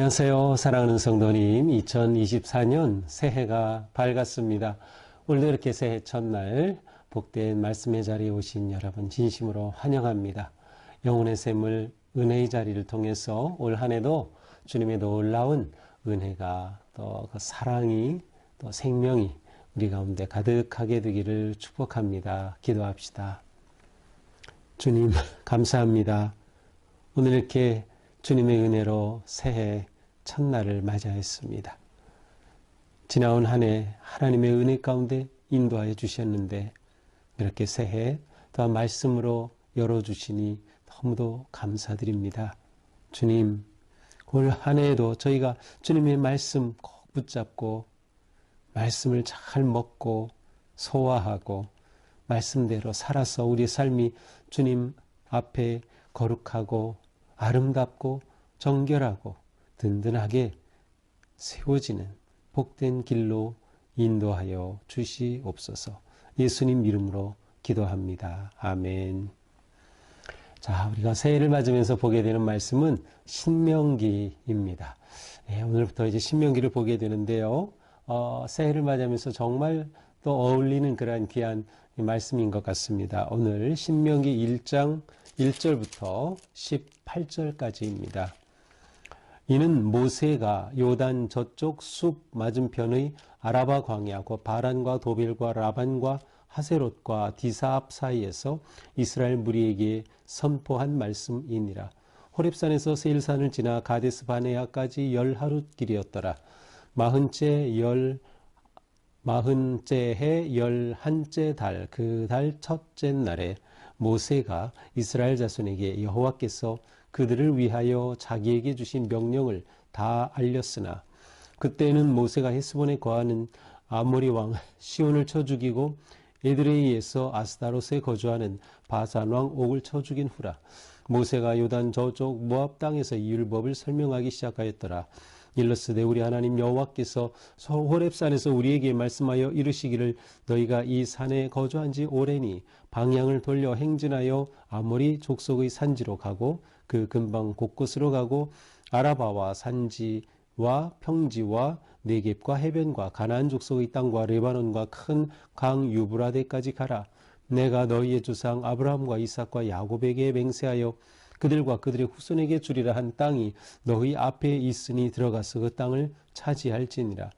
안녕하세요. 사랑하는 성도님, 2024년 새해가 밝았습니다. 오늘도 이렇게 새해 첫날 복된 말씀의 자리에 오신 여러분 진심으로 환영합니다. 영혼의 샘을 은혜의 자리를 통해서 올 한해도 주님의 놀라운 은혜가 또 그 사랑이 또 생명이 우리 가운데 가득하게 되기를 축복합니다. 기도합시다. 주님 감사합니다. 오늘 이렇게 주님의 은혜로 새해 첫날을 맞이하였습니다. 지나온 한 해 하나님의 은혜 가운데 인도하여 주셨는데 이렇게 새해 또한 말씀으로 열어주시니 너무도 감사드립니다. 주님, 올 한 해에도 저희가 주님의 말씀 꼭 붙잡고 말씀을 잘 먹고 소화하고 말씀대로 살아서 우리 삶이 주님 앞에 거룩하고 아름답고 정결하고 든든하게 세워지는 복된 길로 인도하여 주시옵소서. 예수님 이름으로 기도합니다. 아멘. 자, 우리가 새해를 맞으면서 보게 되는 말씀은 신명기입니다. 오늘부터 이제 신명기를 보게 되는데요. 새해를 맞으면서 정말 또 어울리는 그러한 귀한 말씀인 것 같습니다. 오늘 신명기 1장 1절부터 18절까지입니다. 이는 모세가 요단 저쪽 숲 맞은편의 아라바 광야, 곧 바란과 도벨과 라반과 하세롯과 디사압 사이에서 이스라엘 무리에게 선포한 말씀이니라. 호렙산에서 세일산을 지나 가데스 바네아까지 10하루 길이었더라. 마흔째 해 11째 달, 그 달 첫째 날에 모세가 이스라엘 자손에게 여호와께서 그들을 위하여 자기에게 주신 명령을 다 알렸으나 그때는 모세가 헤스본에 거하는 아모리 왕 시온을 쳐 죽이고 에드레이에서 아스다롯에 거주하는 바산 왕 옥을 쳐 죽인 후라. 모세가 요단 저쪽 모압 땅에서 이 율법을 설명하기 시작하였더라. 일러스되 우리 하나님 여호와께서 호렙산에서 우리에게 말씀하여 이르시기를 너희가 이 산에 거주한 지 오래니 방향을 돌려 행진하여 아모리 족속의 산지로 가고 그 근방 곳곳으로 가고 아라바와 산지와 평지와 네겝과 해변과 가나안 족속의 땅과 레바논과 큰 강 유브라데까지 가라. 내가 너희의 주상 아브라함과 이삭과 야곱에게 맹세하여 그들과 그들의 후손에게 주리라 한 땅이 너희 앞에 있으니 들어가서 그 땅을 차지할지니라.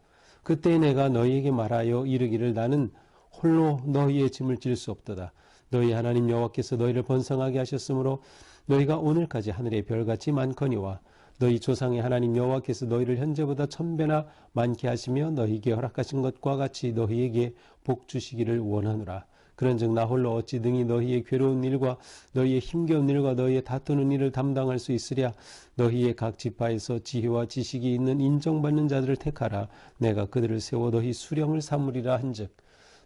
그때 내가 너희에게 말하여 이르기를 나는 홀로 너희의 짐을 질 수 없도다. 너희 하나님 여호와께서 너희를 번성하게 하셨으므로 너희가 오늘까지 하늘의 별같이 많거니와 너희 조상의 하나님 여호와께서 너희를 현재보다 1000배나 많게 하시며 너희에게 허락하신 것과 같이 너희에게 복 주시기를 원하노라. 그런즉 나 홀로 어찌 능히 너희의 괴로운 일과 너희의 힘겨운 일과 너희의 다투는 일을 담당할 수 있으랴. 너희의 각 지파에서 지혜와 지식이 있는 인정받는 자들을 택하라. 내가 그들을 세워 너희 수령을 삼으리라 한즉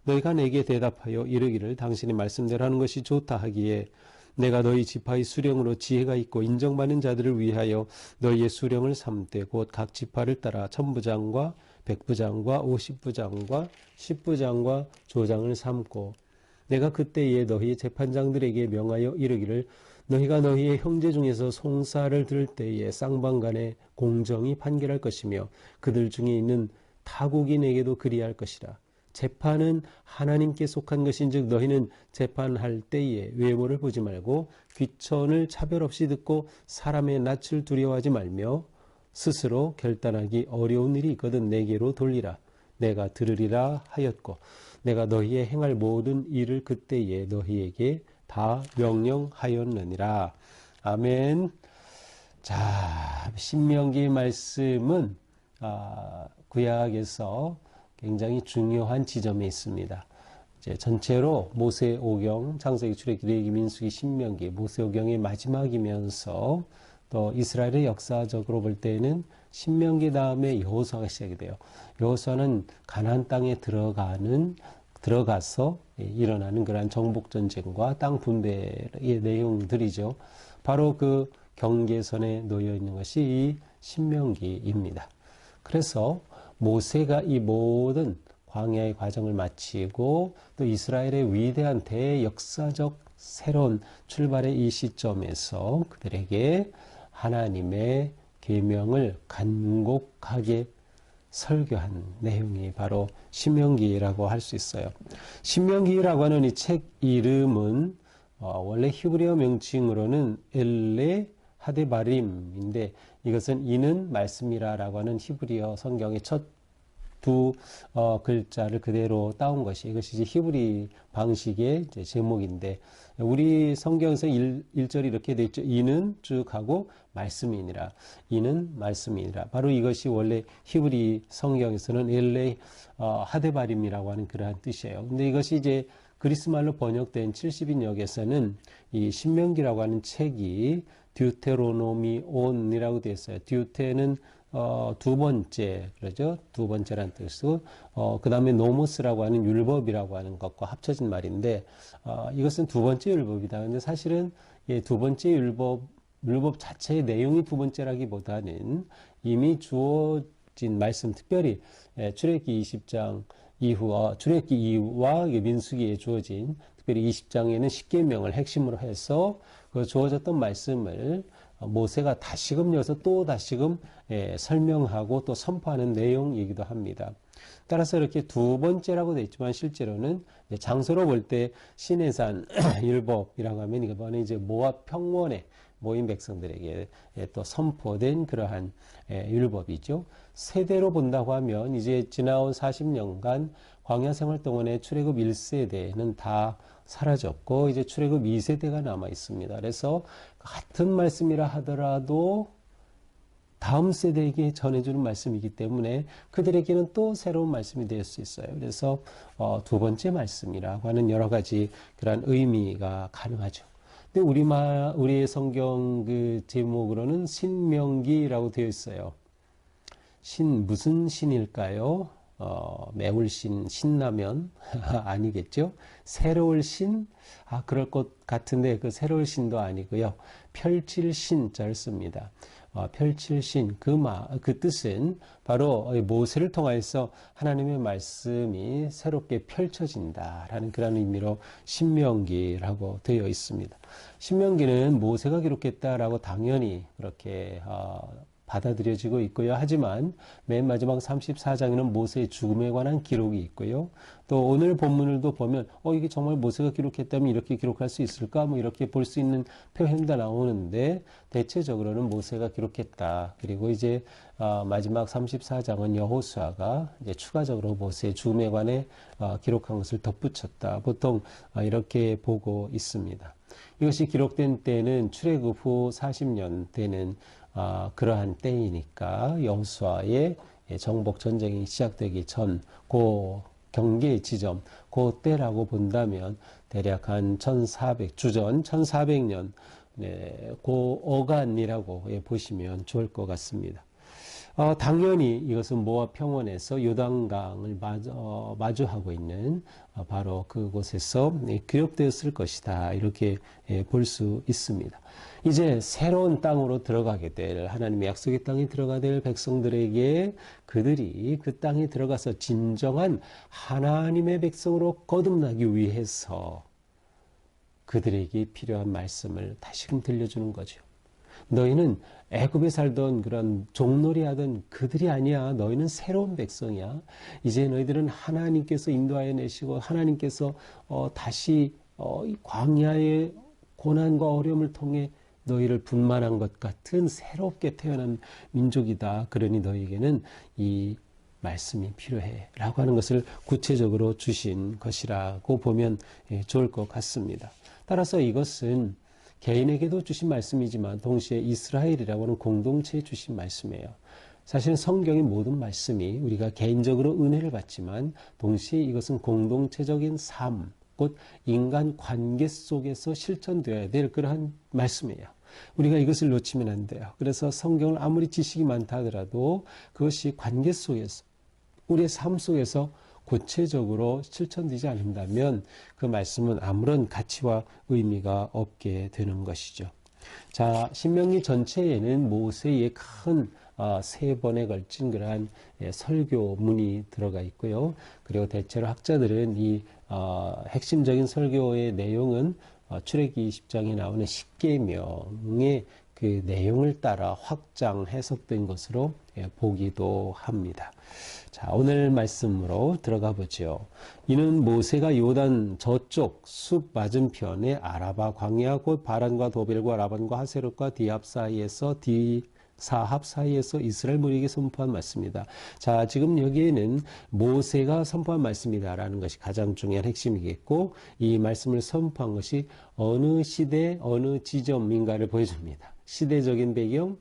너희가 내게 대답하여 이르기를 당신의 말씀대로 하는 것이 좋다 하기에 내가 너희 지파의 수령으로 지혜가 있고 인정받는 자들을 위하여 너희의 수령을 삼되 곧 각 지파를 따라 천부장과 백부장과 50부장과 10부장과 조장을 삼고 내가 그때에 너희 재판장들에게 명하여 이르기를 너희가 너희의 형제 중에서 송사를 들을 때에 쌍방간에 공정히 판결할 것이며 그들 중에 있는 타국인에게도 그리할 것이라. 재판은 하나님께 속한 것인즉 너희는 재판할 때에 외모를 보지 말고 귀천을 차별 없이 듣고 사람의 낯을 두려워하지 말며 스스로 결단하기 어려운 일이 있거든 내게로 돌리라. 내가 들으리라 하였고 내가 너희의 행할 모든 일을 그때에 너희에게 다 명령하였느니라. 아멘. 자, 신명기 말씀은 구약에서 굉장히 중요한 지점에 있습니다. 이제 전체로 모세오경, 창세기, 출애굽기, 레위기, 민수기, 신명기, 모세오경의 마지막이면서 또 이스라엘의 역사적으로 볼 때는 신명기 다음에 여호수아가 시작이 돼요. 여호수아는 가나안 땅에 들어가서 일어나는 그러한 정복 전쟁과 땅 분배의 내용들이죠. 바로 그 경계선에 놓여 있는 것이 이 신명기입니다. 그래서 모세가 이 모든 광야의 과정을 마치고 또 이스라엘의 위대한 대역사적 새로운 출발의 이 시점에서 그들에게 하나님의 계명을 간곡하게 설교한 내용이 바로 신명기라고 할 수 있어요. 신명기라고 하는 이 책 이름은 원래 히브리어 명칭으로는 엘레 하데바림인데 이것은 이는 말씀이라라고 하는 히브리어 성경의 첫 두 글자를 그대로 따온 것이 이것이 이제 히브리 방식의 이제 제목인데 우리 성경에서 1절이 이렇게 되어 있죠. 이는 쭉 하고 말씀이니라. 이는 말씀이니라. 바로 이것이 원래 히브리 성경에서는 엘레 하데바림이라고 하는 그러한 뜻이에요. 근데 이것이 이제 그리스말로 번역된 70인역에서는 이 신명기라고 하는 책이 듀테로노미온이라고 되어 있어요. 듀테는 두 번째, 그러죠? 두 번째란 뜻이고, 그 다음에 노모스라고 하는 율법이라고 하는 것과 합쳐진 말인데, 이것은 두 번째 율법이다. 근데 사실은 두 번째 율법 자체의 내용이 두 번째라기보다는 이미 주어진 말씀, 특별히 출애굽기 20장 이후, 출애굽기 이후와 민수기에 주어진 특별히 20장에는 십계명을 핵심으로 해서 그 주어졌던 말씀을 모세가 다시금 여기서 또 다시금 설명하고 또 선포하는 내용이기도 합니다. 따라서 이렇게 두 번째라고 되어 있지만 실제로는 장소로 볼 때 시내산 율법이라고 하면 이거는 이제 모압 평원에 모인 백성들에게 또 선포된 그러한 율법이죠. 세대로 본다고 하면 이제 지나온 40년간 광야 생활 동안에 출애굽 1세대는 다 사라졌고 이제 출애굽 2세대가 남아 있습니다. 그래서 같은 말씀이라 하더라도 다음 세대에게 전해주는 말씀이기 때문에 그들에게는 또 새로운 말씀이 될 수 있어요. 그래서 두 번째 말씀이라고 하는 여러 가지 그런 의미가 가능하죠. 근데 우리의 성경 그 제목으로는 신명기라고 되어 있어요. 무슨 신일까요? 매울신, 신라면 아니겠죠? 새로울 신? 그럴 것 같은데 그 새로울 신도 아니고요. 펼칠 신자를 씁니다. 펼칠 신, 그 뜻은 바로 모세를 통해서 하나님의 말씀이 새롭게 펼쳐진다라는 그런 의미로 신명기라고 되어 있습니다. 신명기는 모세가 기록했다라고 당연히 그렇게 받아들여지고 있고요. 하지만 맨 마지막 34장에는 모세의 죽음에 관한 기록이 있고요. 또 오늘 본문을도 보면 이게 정말 모세가 기록했다면 이렇게 기록할 수 있을까? 뭐 이렇게 볼 수 있는 표현도 나오는데 대체적으로는 모세가 기록했다. 그리고 이제 마지막 34장은 여호수아가 이제 추가적으로 모세의 죽음에 관해 기록한 것을 덧붙였다. 보통 이렇게 보고 있습니다. 이것이 기록된 때는 출애굽 후 40년 되는 그러한 때이니까 여호수아의 정복 전쟁이 시작되기 전 그 경계 지점 그 때라고 본다면 대략 한 1400 주전 1400년 그 어간이라고 보시면 좋을 것 같습니다. 당연히 이것은 모압 평원에서 요단강을 마주하고 있는 바로 그곳에서 기록되었을 것이다. 이렇게 볼 수 있습니다. 이제 새로운 땅으로 들어가게 될 하나님의 약속의 땅에 들어가게 될 백성들에게 그들이 그 땅에 들어가서 진정한 하나님의 백성으로 거듭나기 위해서 그들에게 필요한 말씀을 다시금 들려주는 거죠. 너희는 애굽에 살던 그런 종놀이하던 그들이 아니야. 너희는 새로운 백성이야. 이제 너희들은 하나님께서 인도하여 내시고 하나님께서 다시 광야의 고난과 어려움을 통해 너희를 분만한 것 같은 새롭게 태어난 민족이다. 그러니 너희에게는 이 말씀이 필요해 라고 하는 것을 구체적으로 주신 것이라고 보면 좋을 것 같습니다. 따라서 이것은 개인에게도 주신 말씀이지만 동시에 이스라엘이라고 하는 공동체에 주신 말씀이에요. 사실 성경의 모든 말씀이 우리가 개인적으로 은혜를 받지만 동시에 이것은 공동체적인 삶, 곧 인간 관계 속에서 실천되어야 될 그러한 말씀이에요. 우리가 이것을 놓치면 안 돼요. 그래서 성경을 아무리 지식이 많다 하더라도 그것이 관계 속에서 우리의 삶 속에서 구체적으로 실천되지 않는다면 그 말씀은 아무런 가치와 의미가 없게 되는 것이죠. 자, 신명기 전체에는 모세의 큰 세 번에 걸친 그러한 설교문이 들어가 있고요. 그리고 대체로 학자들은 이 핵심적인 설교의 내용은 출애굽기 20장에 나오는 십계명의 그 내용을 따라 확장 해석된 것으로 보기도 합니다. 자, 오늘 말씀으로 들어가 보죠. 이는 모세가 요단 저쪽 숲 맞은편에 아라바 광야 곧 바란과 도벨과 라반과 하세롯과 사합 사이에서 이스라엘 무리에게 선포한 말씀입니다. 자, 지금 여기에는 모세가 선포한 말씀이다라는 것이 가장 중요한 핵심이겠고, 이 말씀을 선포한 것이 어느 시대, 어느 지점인가를 보여줍니다. 시대적인 배경,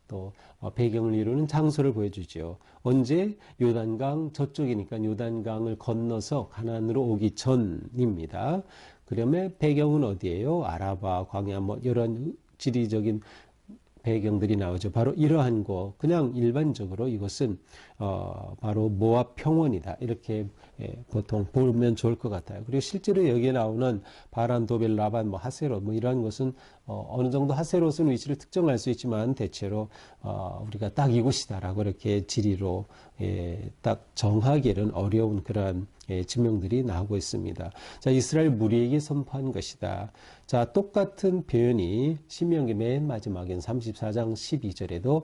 또 배경을 이루는 장소를 보여주죠. 언제? 요단강 저쪽이니까 요단강을 건너서 가나안으로 오기 전입니다. 그러면 배경은 어디예요? 아라바, 광야, 뭐 이런 지리적인 배경들이 나오죠. 바로 이러한 거, 그냥 일반적으로 이것은 바로 모압 평원이다, 이렇게 보통 보면 좋을 것 같아요. 그리고 실제로 여기에 나오는 바란, 도벨, 라반, 뭐 하세롯, 뭐 이러한 것은 어느 정도 하세롯은 위치를 특정할 수 있지만 대체로 우리가 딱 이곳이다라고 이렇게 지리로 딱 정하기는 어려운 그러한 지명들이 나오고 있습니다. 자, 이스라엘 무리에게 선포한 것이다. 자, 똑같은 표현이 신명기 맨 마지막인 34장 12절에도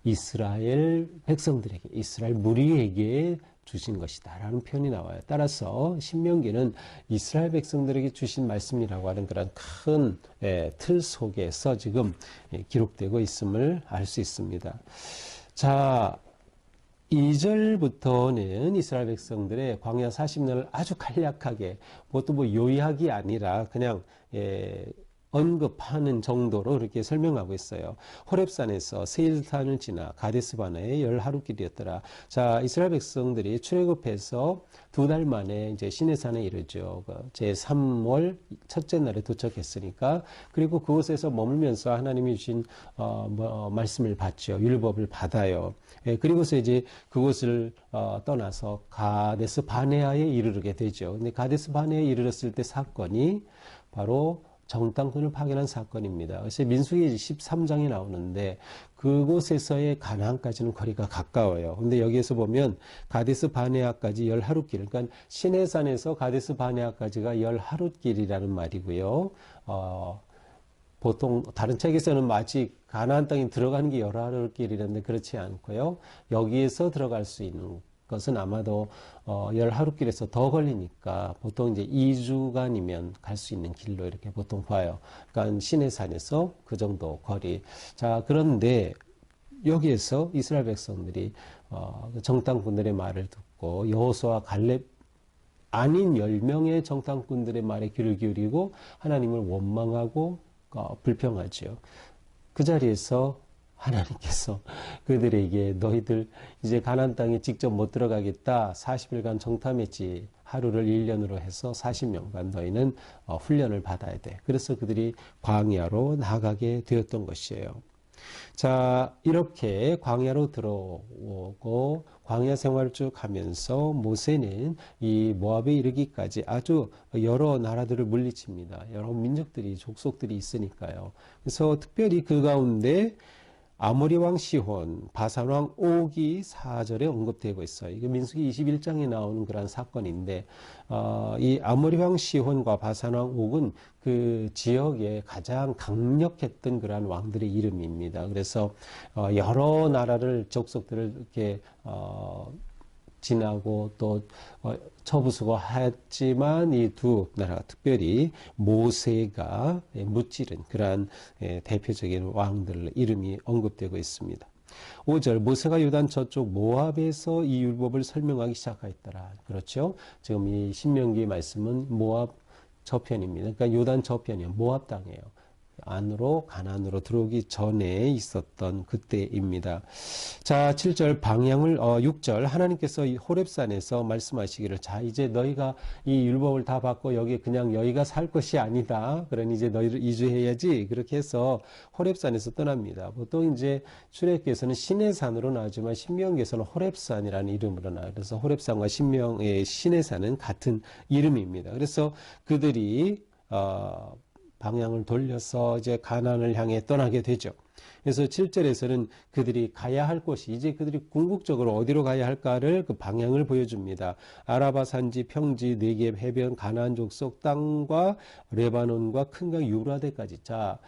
이스라엘 백성들에게, 이스라엘 무리에게 주신 것이다 라는 표현이 나와요. 따라서 신명기는 이스라엘 백성들에게 주신 말씀이라고 하는 그런 큰 틀 속에서 지금 기록되고 있음을 알 수 있습니다. 자, 2절부터는 이스라엘 백성들의 광야 40년을 아주 간략하게, 그것도 뭐 요약이 아니라 그냥 언급하는 정도로 이렇게 설명하고 있어요. 호렙산에서 세일산을 지나 가데스바네의 10하루길이었더라. 자, 이스라엘 백성들이 출애굽해서 2달 만에 이제 시내산에 이르죠. 제 3월 첫째 날에 도착했으니까, 그리고 그곳에서 머물면서 하나님이 주신 말씀을 받죠. 율법을 받아요. 그리고서 이제 그곳을 떠나서 가데스 바네아에 이르게 되죠. 근데 가데스 바네아에 이르렀을 때 사건이 바로 정탐꾼을 파견한 사건입니다. 그래서 민수기 13장이 나오는데 그곳에서의 가나안까지는 거리가 가까워요. 근데 여기에서 보면 가데스 바네아까지 10하루길, 그러니까 시내산에서 가데스 바네아까지가 10하루길이라는 말이고요. 보통 다른 책에서는 아직 가나안 땅에 들어가는 게 10하루길이라는데 그렇지 않고요. 여기에서 들어갈 수 있는 것은 아마도 10하루길에서 더 걸리니까 보통 이제 2주간이면 갈 수 있는 길로 이렇게 보통 봐요. 그러니까 시내산에서 그 정도 거리. 자, 그런데 여기에서 이스라엘 백성들이 정탐꾼들의 말을 듣고 여호수아 갈렙 아닌 10명의 정탐꾼들의 말에 귀를 기울이고 하나님을 원망하고 불평하죠. 그 자리에서 하나님께서 그들에게 너희들 이제 가나안 땅에 직접 못 들어가겠다. 40일간 정탐했지. 하루를 1년으로 해서 40년간 너희는 훈련을 받아야 돼. 그래서 그들이 광야로 나가게 되었던 것이에요. 자, 이렇게 광야로 들어오고 광야 생활을 쭉 하면서 모세는 이 모압에 이르기까지 아주 여러 나라들을 물리칩니다. 여러 민족들이, 족속들이 있으니까요. 그래서 특별히 그 가운데 아모리 왕 시혼, 바산 왕 옥이 4절에 언급되고 있어요. 이게 민수기 21장에 나오는 그런 사건인데, 이 아모리 왕 시혼과 바산 왕 옥은 그 지역에 가장 강력했던 그러한 왕들의 이름입니다. 그래서 여러 나라를, 족속들을 이렇게 지나고 또 처부수고했지만 이 두 나라가 특별히 모세가 무찌른 그러한 대표적인 왕들 이름이 언급되고 있습니다. 5절 모세가 요단 저쪽 모압에서 이 율법을 설명하기 시작하였더라. 그렇죠? 지금 이 신명기 말씀은 모압 저편입니다. 그러니까 요단 저편이에요. 모압 땅이에요. 안으로 가나안으로 들어오기 전에 있었던 그때입니다. 자, 7절 방향을 6절 하나님께서 이 호렙산에서 말씀하시기를 자 이제 너희가 이 율법을 다 받고 여기 그냥 여기가 살 것이 아니다. 그러니 이제 너희를 이주해야지. 그렇게 해서 호렙산에서 떠납니다. 보통 이제 출애굽기에서는 시내산으로 나오지만 신명기에서는 호렙산이라는 이름으로 나와요. 그래서 호렙산과 시내산은 같은 이름입니다. 그래서 그들이 방향을 돌려서 이제 가나안을 향해 떠나게 되죠. 그래서 7절에서는 그들이 가야 할 곳이 이제 그들이 궁극적으로 어디로 가야 할까를 그 방향을 보여줍니다. 아라바 산지, 평지, 네겝, 해변, 가나안 족속 땅과 레바논과 큰 강 유브라데까지. 자,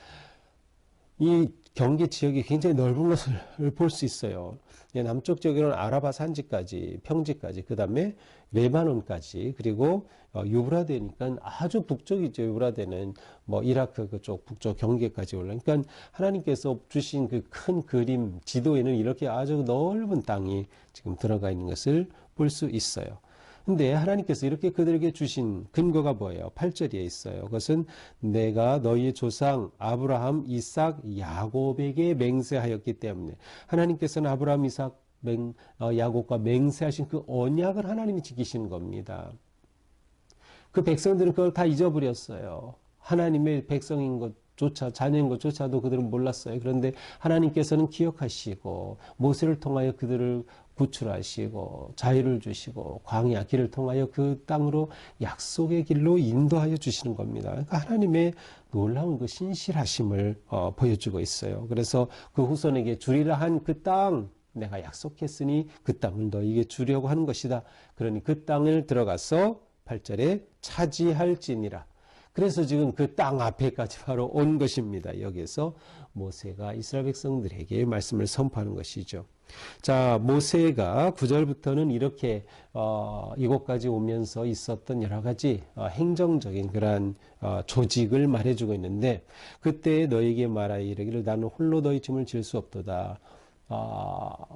이 경계 지역이 굉장히 넓은 것을 볼 수 있어요. 남쪽 지역에는 아라바 산지까지, 평지까지, 그 다음에 레바논까지, 그리고 유브라데니까 아주 북쪽이죠. 유브라데는 뭐 이라크 그쪽 북쪽 경계까지 올라. 그러니까 하나님께서 주신 그 큰 그림 지도에는 이렇게 아주 넓은 땅이 지금 들어가 있는 것을 볼 수 있어요. 근데 하나님께서 이렇게 그들에게 주신 근거가 뭐예요? 8절에 있어요. 그것은 내가 너희의 조상 아브라함, 이삭, 야곱에게 맹세하였기 때문에 하나님께서는 아브라함, 이삭, 야곱과 맹세하신 그 언약을 하나님이 지키시는 겁니다. 그 백성들은 그걸 다 잊어버렸어요. 하나님의 백성인 것조차, 자녀인 것조차도 그들은 몰랐어요. 그런데 하나님께서는 기억하시고 모세를 통하여 그들을 구출하시고 자유를 주시고 광야 길을 통하여 그 땅으로 약속의 길로 인도하여 주시는 겁니다. 그러니까 하나님의 놀라운 그 신실하심을 보여주고 있어요. 그래서 그 후손에게 주리라 한 그 땅 내가 약속했으니 그 땅을 너희에게 주려고 하는 것이다. 그러니 그 땅을 들어가서 8절에 차지할지니라. 그래서 지금 그 땅 앞에까지 바로 온 것입니다. 여기에서 모세가 이스라엘 백성들에게 말씀을 선포하는 것이죠. 자, 모세가 9절부터는 이렇게 이곳까지 오면서 있었던 여러 가지 행정적인 그러한 조직을 말해주고 있는데, 그때 너에게 말하여 이르기를 나는 홀로 너희 짐을 질 수 없도다.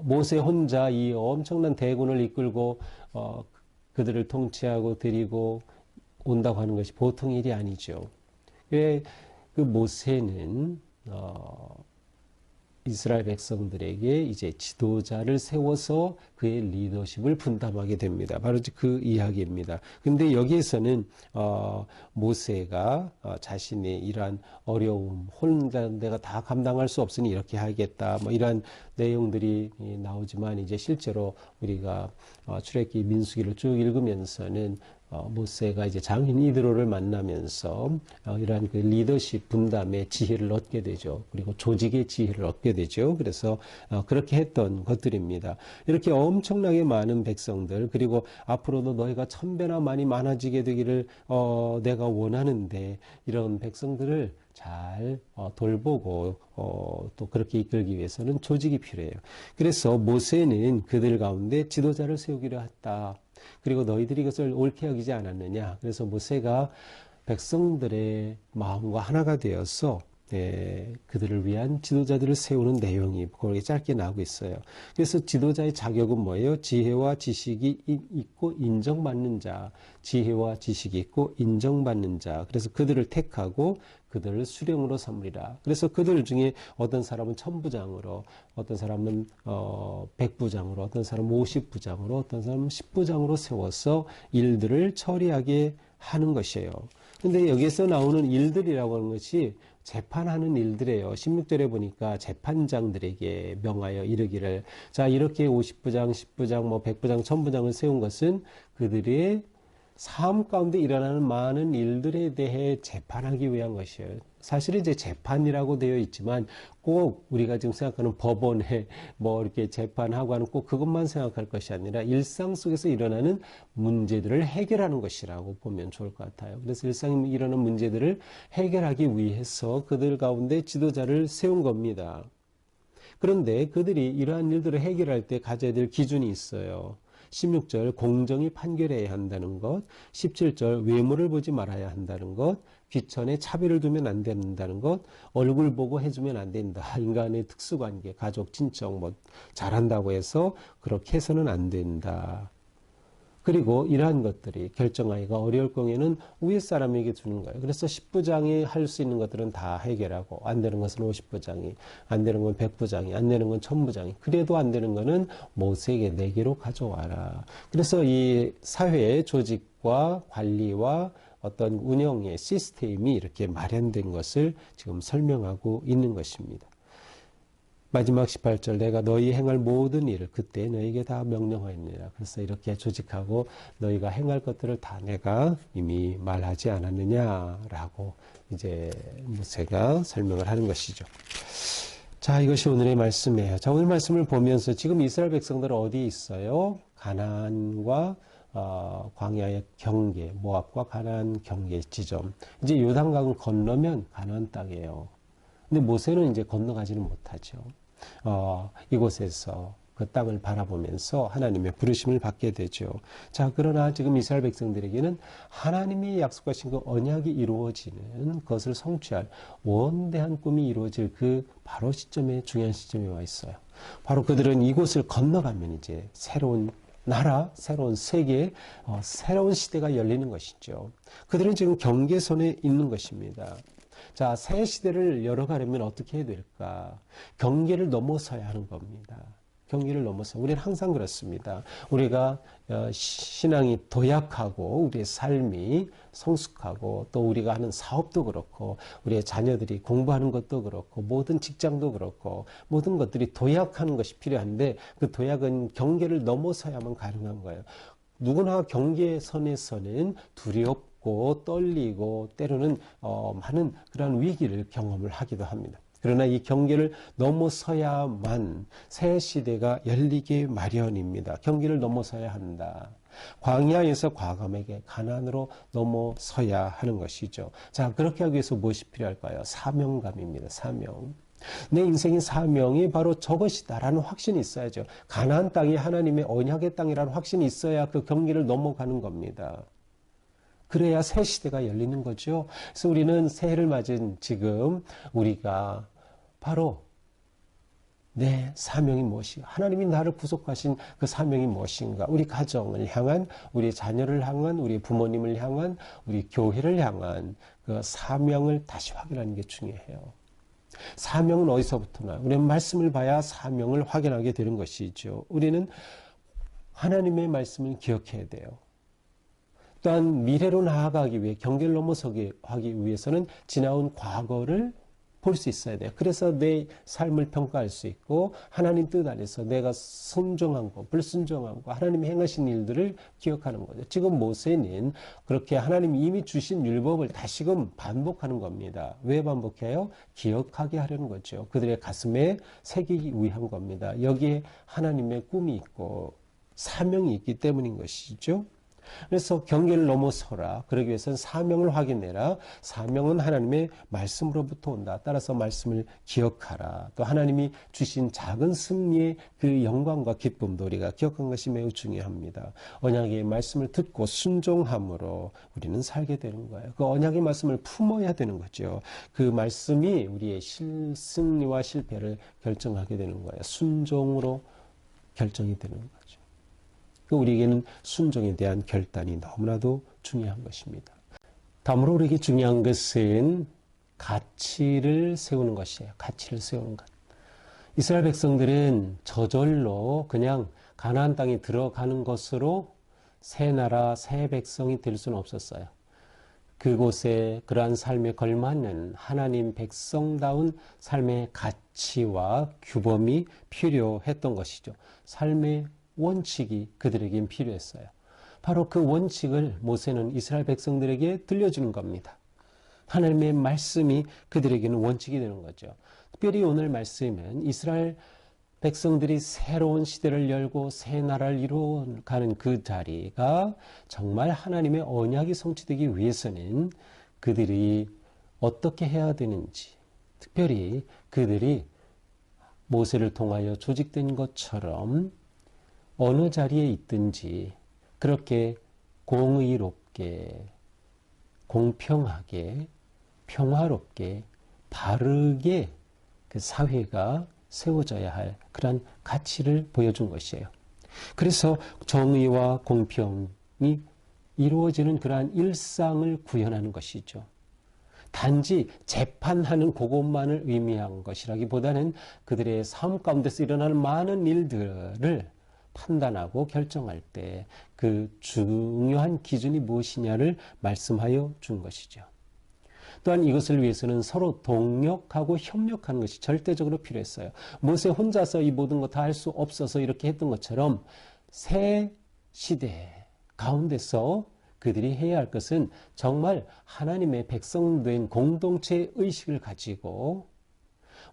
모세 혼자 이 엄청난 대군을 이끌고 그들을 통치하고 드리고 온다고 하는 것이 보통 일이 아니죠. 그 모세는 이스라엘 백성들에게 이제 지도자를 세워서 그의 리더십을 분담하게 됩니다. 바로 그 이야기입니다. 근데 여기에서는 모세가 자신의 이러한 어려움, 혼자 내가 다 감당할 수 없으니 이렇게 하겠다, 뭐 이러한 내용들이 나오지만 이제 실제로 우리가 출애굽기 민수기를 쭉 읽으면서는 모세가 이제 장인 이드로를 만나면서 이러한 그 리더십 분담의 지혜를 얻게 되죠. 그리고 조직의 지혜를 얻게 되죠. 그래서 그렇게 했던 것들입니다. 이렇게 엄청나게 많은 백성들, 그리고 앞으로도 너희가 1000배나 많이 많아지게 되기를 내가 원하는데 이런 백성들을 잘 돌보고 또 그렇게 이끌기 위해서는 조직이 필요해요. 그래서 모세는 그들 가운데 지도자를 세우기로 했다. 그리고 너희들이 이것을 옳게 여기지 않았느냐. 그래서 모세가 백성들의 마음과 하나가 되어서 그들을 위한 지도자들을 세우는 내용이 거기에 짧게 나오고 있어요. 그래서 지도자의 자격은 뭐예요? 지혜와 지식이 있고 인정받는 자. 지혜와 지식이 있고 인정받는 자. 그래서 그들을 택하고 그들을 수령으로 삼으리라. 그래서 그들 중에 어떤 사람은 1000부장으로, 어떤 사람은 100부장으로, 어떤 사람은 50부장으로, 어떤 사람은 10부장으로 세워서 일들을 처리하게 하는 것이에요. 근데 여기에서 나오는 일들이라고 하는 것이 재판하는 일들이에요. 16절에 보니까 재판장들에게 명하여 이르기를, 자, 이렇게 50부장, 10부장, 뭐 100부장, 1000부장을 세운 것은 그들의 삶 가운데 일어나는 많은 일들에 대해 재판하기 위한 것이에요. 사실은 이제 재판이라고 되어 있지만 꼭 우리가 지금 생각하는 법원에 뭐 이렇게 재판하고 하는 꼭 그것만 생각할 것이 아니라 일상 속에서 일어나는 문제들을 해결하는 것이라고 보면 좋을 것 같아요. 그래서 일상에 일어나는 문제들을 해결하기 위해서 그들 가운데 지도자를 세운 겁니다. 그런데 그들이 이러한 일들을 해결할 때 가져야 될 기준이 있어요. 16절 공정히 판결해야 한다는 것, 17절 외모를 보지 말아야 한다는 것, 귀천에 차별을 두면 안 된다는 것, 얼굴 보고 해주면 안 된다. 인간의 특수관계, 가족, 친척 뭐 잘한다고 해서 그렇게 해서는 안 된다. 그리고 이러한 것들이 결정하기가 어려울 경우에는 위에 사람에게 주는 거예요. 그래서 10부장이 할 수 있는 것들은 다 해결하고, 안 되는 것은 50부장이, 안 되는 건 100부장이, 안 되는 건 1000부장이, 그래도 안 되는 거는 모세에게 내게로 가져와라. 그래서 이 사회의 조직과 관리와 어떤 운영의 시스템이 이렇게 마련된 것을 지금 설명하고 있는 것입니다. 마지막 18절 내가 너희 행할 모든 일을 그때 너희에게 다 명령하였느니라. 그래서 이렇게 조직하고 너희가 행할 것들을 다 내가 이미 말하지 않았느냐라고 이제 모세가 설명을 하는 것이죠. 자, 이것이 오늘의 말씀이에요. 자, 오늘 말씀을 보면서 지금 이스라엘 백성들은 어디에 있어요? 가나안과 광야의 경계, 모압과 가나안 경계 지점. 이제 요단강을 건너면 가나안 땅이에요. 근데 모세는 이제 건너가지는 못하죠. 이곳에서 그 땅을 바라보면서 하나님의 부르심을 받게 되죠. 자, 그러나 지금 이스라엘 백성들에게는 하나님이 약속하신 그 언약이 이루어지는 그것을 성취할 원대한 꿈이 이루어질 그 바로 시점에, 중요한 시점에 와 있어요. 바로 그들은 이곳을 건너가면 이제 새로운 나라, 새로운 세계, 새로운 시대가 열리는 것이죠. 그들은 지금 경계선에 있는 것입니다. 자, 새 시대를 열어가려면 어떻게 해야 될까? 경계를 넘어서야 하는 겁니다. 경계를 넘어서. 우리는 항상 그렇습니다. 우리가 신앙이 도약하고 우리의 삶이 성숙하고 또 우리가 하는 사업도 그렇고 우리의 자녀들이 공부하는 것도 그렇고 모든 직장도 그렇고 모든 것들이 도약하는 것이 필요한데 그 도약은 경계를 넘어서야만 가능한 거예요. 누구나 경계선에서는 두렵고 떨리고 때로는 많은 그런 위기를 경험을 하기도 합니다. 그러나 이 경계를 넘어서야만 새 시대가 열리기 마련입니다. 경계를 넘어서야 한다. 광야에서 과감하게 가나안으로 넘어서야 하는 것이죠. 자, 그렇게 하기 위해서 무엇이 필요할까요? 사명감입니다. 사명. 내 인생의 사명이 바로 저것이다라는 확신이 있어야죠. 가나안 땅이 하나님의 언약의 땅이라는 확신이 있어야 그 경계를 넘어가는 겁니다. 그래야 새 시대가 열리는 거죠. 그래서 우리는 새해를 맞은 지금 우리가 바로 내 사명이 무엇인가, 하나님이 나를 구속하신 그 사명이 무엇인가, 우리 가정을 향한, 우리 자녀를 향한, 우리 부모님을 향한, 우리 교회를 향한 그 사명을 다시 확인하는 게 중요해요. 사명은 어디서부터 나요? 우리는 말씀을 봐야 사명을 확인하게 되는 것이죠. 우리는 하나님의 말씀을 기억해야 돼요. 또한 미래로 나아가기 위해, 경계를 넘어서기 하기 위해서는 지나온 과거를 볼 수 있어야 돼요. 그래서 내 삶을 평가할 수 있고 하나님 뜻 안에서 내가 순종한 거, 불순종한 거, 하나님이 행하신 일들을 기억하는 거죠. 지금 모세는 그렇게 하나님이 이미 주신 율법을 다시금 반복하는 겁니다. 왜 반복해요? 기억하게 하려는 거죠. 그들의 가슴에 새기기 위한 겁니다. 여기에 하나님의 꿈이 있고 사명이 있기 때문인 것이죠. 그래서 경계를 넘어서라. 그러기 위해서는 사명을 확인해라. 사명은 하나님의 말씀으로부터 온다. 따라서 말씀을 기억하라. 또 하나님이 주신 작은 승리의 그 영광과 기쁨도 우리가 기억한 것이 매우 중요합니다. 언약의 말씀을 듣고 순종함으로 우리는 살게 되는 거예요. 그 언약의 말씀을 품어야 되는 거죠. 그 말씀이 우리의 승리와 실패를 결정하게 되는 거예요. 순종으로 결정이 되는 거죠. 우리에게는 순종에 대한 결단이 너무나도 중요한 것입니다. 다음으로 우리에게 중요한 것은 가치를 세우는 것이에요. 가치를 세우는 것. 이스라엘 백성들은 저절로 그냥 가나안 땅에 들어가는 것으로 새 나라, 새 백성이 될 수는 없었어요. 그곳에 그러한 삶에 걸맞는 하나님 백성다운 삶의 가치와 규범이 필요했던 것이죠. 삶의 원칙이 그들에겐 필요했어요. 바로 그 원칙을 모세는 이스라엘 백성들에게 들려주는 겁니다. 하나님의 말씀이 그들에게는 원칙이 되는 거죠. 특별히 오늘 말씀은 이스라엘 백성들이 새로운 시대를 열고 새 나라를 이루어가는 그 자리가 정말 하나님의 언약이 성취되기 위해서는 그들이 어떻게 해야 되는지, 특별히 그들이 모세를 통하여 조직된 것처럼 어느 자리에 있든지 그렇게 공의롭게, 공평하게, 평화롭게, 바르게 그 사회가 세워져야 할 그런 가치를 보여준 것이에요. 그래서 정의와 공평이 이루어지는 그러한 일상을 구현하는 것이죠. 단지 재판하는 그것만을 의미한 것이라기보다는 그들의 삶 가운데서 일어나는 많은 일들을 판단하고 결정할 때 그 중요한 기준이 무엇이냐를 말씀하여 준 것이죠. 또한 이것을 위해서는 서로 동력하고 협력하는 것이 절대적으로 필요했어요. 모세 혼자서 이 모든 거 다 할 수 없어서 이렇게 했던 것처럼 새 시대 가운데서 그들이 해야 할 것은 정말 하나님의 백성된 공동체 의식을 가지고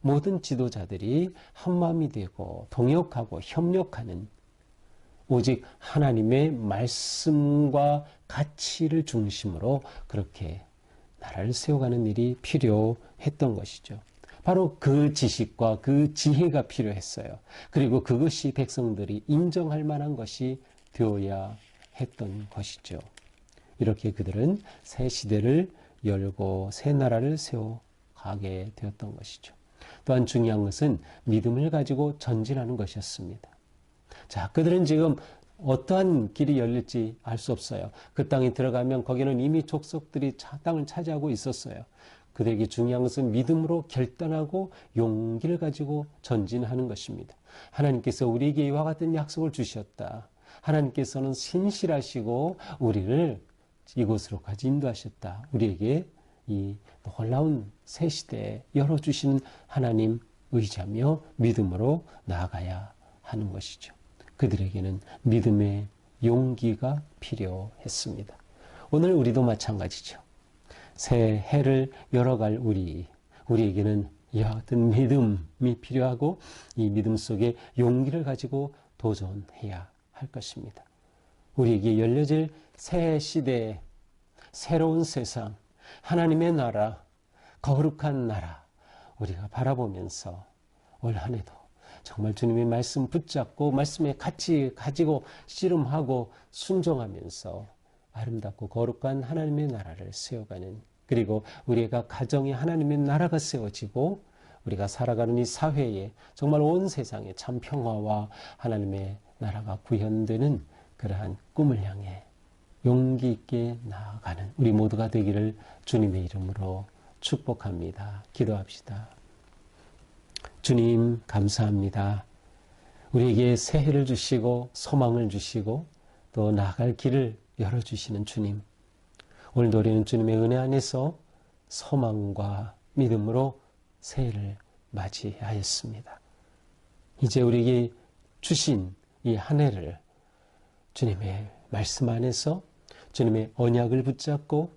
모든 지도자들이 한마음이 되고 동역하고 협력하는 오직 하나님의 말씀과 가치를 중심으로 그렇게 나라를 세워가는 일이 필요했던 것이죠. 바로 그 지식과 그 지혜가 필요했어요. 그리고 그것이 백성들이 인정할 만한 것이 되어야 했던 것이죠. 이렇게 그들은 새 시대를 열고 새 나라를 세워가게 되었던 것이죠. 또한 중요한 것은 믿음을 가지고 전진하는 것이었습니다. 자, 그들은 지금 어떠한 길이 열릴지 알 수 없어요. 그 땅에 들어가면 거기는 이미 족속들이 땅을 차지하고 있었어요. 그들에게 중요한 것은 믿음으로 결단하고 용기를 가지고 전진하는 것입니다. 하나님께서 우리에게 이와 같은 약속을 주셨다. 하나님께서는 신실하시고 우리를 이곳으로까지 인도하셨다. 우리에게 이 놀라운 새 시대에 열어주시는 하나님 의지하며 믿음으로 나아가야 하는 것이죠. 그들에게는 믿음의 용기가 필요했습니다. 오늘 우리도 마찬가지죠. 새 해를 열어갈 우리에게는 이와 같은 믿음이 필요하고 이 믿음 속에 용기를 가지고 도전해야 할 것입니다. 우리에게 열려질 새 시대의 새로운 세상, 하나님의 나라, 거룩한 나라 우리가 바라보면서 올 한 해도 정말 주님의 말씀 붙잡고 말씀에 같이 가지고 씨름하고 순종하면서 아름답고 거룩한 하나님의 나라를 세워가는, 그리고 우리가 가정에 하나님의 나라가 세워지고 우리가 살아가는 이 사회에 정말 온 세상에 참 평화와 하나님의 나라가 구현되는 그러한 꿈을 향해 용기 있게 나아가는 우리 모두가 되기를 주님의 이름으로 축복합니다. 기도합시다. 주님 감사합니다. 우리에게 새해를 주시고 소망을 주시고 또 나아갈 길을 열어주시는 주님. 오늘도 우리는 주님의 은혜 안에서 소망과 믿음으로 새해를 맞이하였습니다. 이제 우리에게 주신 이 한 해를 주님의 말씀 안에서 주님의 언약을 붙잡고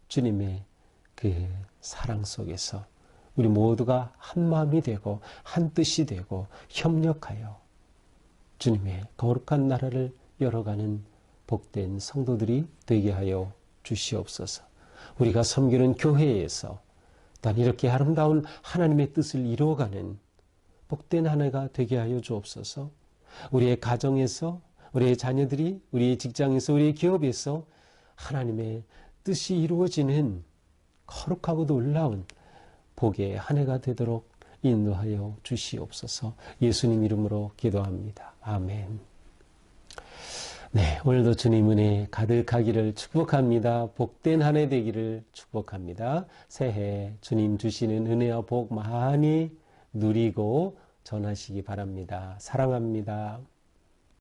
주님의 그 사랑 속에서 우리 모두가 한 마음이 되고 한 뜻이 되고 협력하여 주님의 거룩한 나라를 열어가는 복된 성도들이 되게 하여 주시옵소서. 우리가 섬기는 교회에서 또한 이렇게 아름다운 하나님의 뜻을 이루어가는 복된 한 해가 되게 하여 주옵소서. 우리의 가정에서, 우리의 자녀들이, 우리의 직장에서, 우리의 기업에서 하나님의 뜻이 이루어지는 거룩하고 놀라운 복의 한 해가 되도록 인도하여 주시옵소서. 예수님 이름으로 기도합니다. 아멘. 네, 오늘도 주님 은혜 가득하기를 축복합니다. 복된 한 해 되기를 축복합니다. 새해 주님 주시는 은혜와 복 많이 누리고 전하시기 바랍니다. 사랑합니다.